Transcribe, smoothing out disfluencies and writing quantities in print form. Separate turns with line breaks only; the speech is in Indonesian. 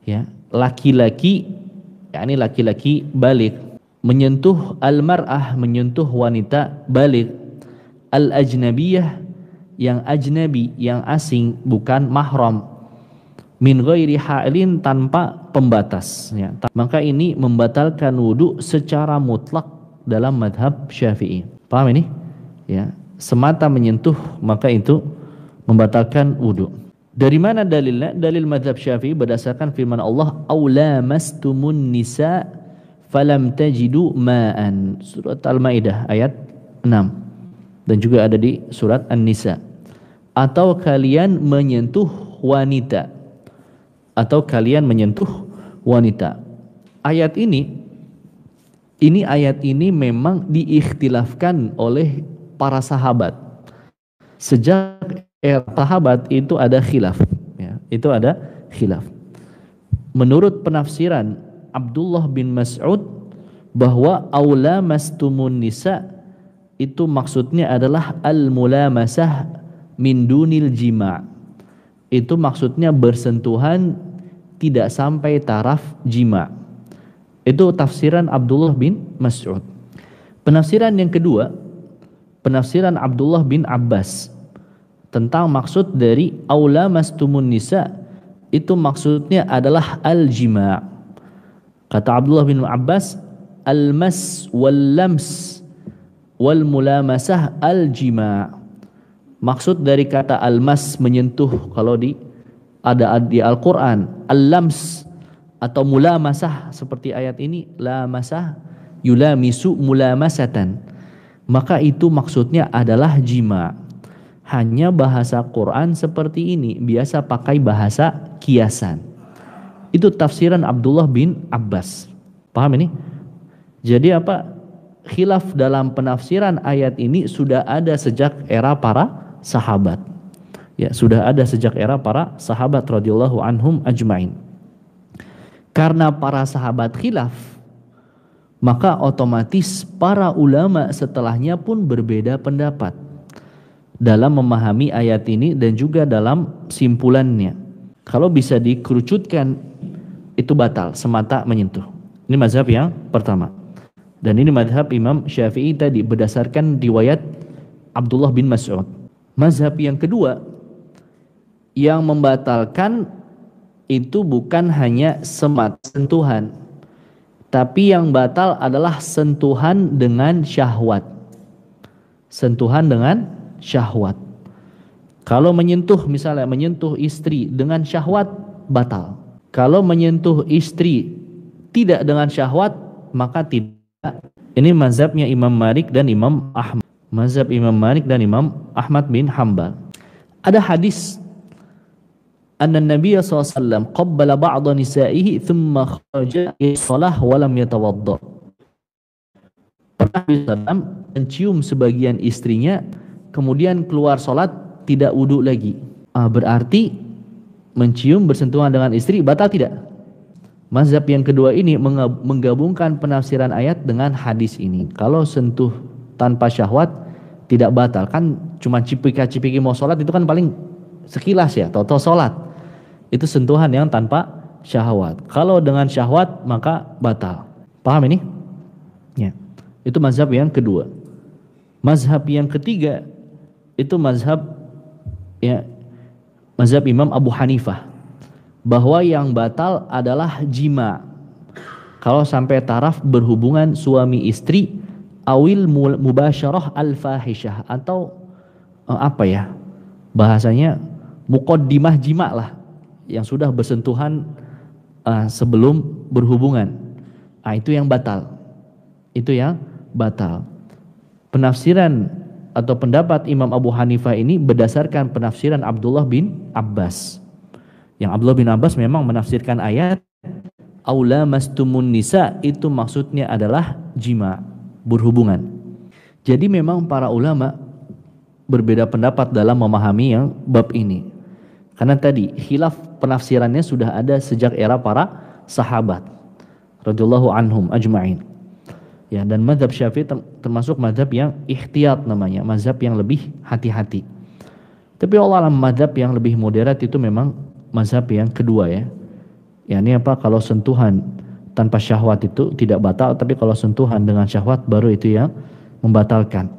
Ya, laki-laki, yakni laki-laki balik, menyentuh al-mar'ah, menyentuh wanita balik, al-ajnabiyah, yang ajnabi, yang asing, bukan mahram, min ghairi ha'ilin, tanpa pembatas, ya. Maka ini membatalkan wudu secara mutlak dalam madhab Syafi'i. Paham ini? Ya, semata menyentuh maka itu membatalkan wudu. Dari mana dalilnya? Dalil madhab Syafi'i berdasarkan firman Allah, "Aula mastumun nisa falam tajidu ma'an." Surat Al-Maidah ayat 6. Dan juga ada di surat An-Nisa. Atau kalian menyentuh wanita. Atau kalian menyentuh wanita. Ayat ini ayat ini memang diikhtilafkan oleh para sahabat. Sejak sahabat itu ada khilaf, ya, itu ada khilaf. Menurut penafsiran Abdullah bin Mas'ud bahwa aula mastumun nisa itu maksudnya adalah al-mulamasah min dunil jima'. Itu maksudnya bersentuhan tidak sampai taraf jima'. Itu tafsiran Abdullah bin Mas'ud. Penafsiran yang kedua, penafsiran Abdullah bin Abbas tentang maksud dari aula mastumun nisa, itu maksudnya adalah al-jima'. Kata Abdullah bin Abbas, al-mas wal-lams wal-mulamasah al-jima'. Maksud dari kata al-mas, menyentuh, kalau ada di Al-Quran, al-lams atau mulamasah seperti ayat ini, lamasah yulamisu mulamasatan, maka itu maksudnya adalah jima'. Hanya bahasa Quran seperti ini, biasa pakai bahasa kiasan. Itu tafsiran Abdullah bin Abbas. Paham ini? Jadi apa? Khilaf dalam penafsiran ayat ini sudah ada sejak era para sahabat. Ya, sudah ada sejak era para sahabat radhiyallahu anhum ajmain. Karena para sahabat khilaf, maka otomatis para ulama setelahnya pun berbeda pendapat dalam memahami ayat ini dan juga dalam simpulannya. Kalau bisa dikerucutkan, itu batal, semata menyentuh. Ini mazhab yang pertama. Dan ini mazhab Imam Syafi'i tadi berdasarkan riwayat Abdullah bin Mas'ud. Mazhab yang kedua, yang membatalkan itu bukan hanya semata sentuhan, tapi yang batal adalah sentuhan dengan syahwat. Sentuhan dengan syahwat. Kalau menyentuh, misalnya menyentuh istri dengan syahwat, batal. Kalau menyentuh istri tidak dengan syahwat, maka tidak. Ini mazhabnya Imam Malik dan Imam Ahmad. Mazhab Imam Malik dan Imam Ahmad bin Hanbal. Ada hadis, anna Nabi SAW qabbala ba'da nisa'ihi thumma kharaja shalah wa lam yatawadda. Pernah SAW mencium sebagian istrinya, kemudian keluar sholat tidak wudu lagi. Berarti mencium bersentuhan dengan istri batal tidak? Mazhab yang kedua ini menggabungkan penafsiran ayat dengan hadis ini. Kalau sentuh tanpa syahwat tidak batal, kan cuma cipika-cipiki mau sholat itu kan paling sekilas ya, toto sholat. Itu sentuhan yang tanpa syahwat. Kalau dengan syahwat maka batal. Paham ini? Ya. Itu mazhab yang kedua. Mazhab yang ketiga itu mazhab Imam Abu Hanifah, bahwa yang batal adalah jima. Kalau sampai taraf berhubungan suami istri, awil mubasyarah al-fahisyah, atau bahasanya muqaddimah jima lah, yang sudah bersentuhan sebelum berhubungan. Itu yang batal. Itu yang batal. Penafsiran atau pendapat Imam Abu Hanifah ini berdasarkan penafsiran Abdullah bin Abbas. Yang Abdullah bin Abbas memang menafsirkan ayat aula mastumun nisa, itu maksudnya adalah jima, berhubungan. Jadi memang para ulama berbeda pendapat dalam memahami yang bab ini. Karena tadi khilaf penafsirannya sudah ada sejak era para sahabat radhiyallahu anhum ajma'in. Ya, dan mazhab Syafi'i termasuk mazhab yang ikhtiyat namanya, mazhab yang lebih hati-hati. Tapi Allah alam, mazhab yang lebih moderat itu memang mazhab yang kedua ya. Ya ini apa, kalau sentuhan tanpa syahwat itu tidak batal, tapi kalau sentuhan dengan syahwat baru itu yang membatalkan.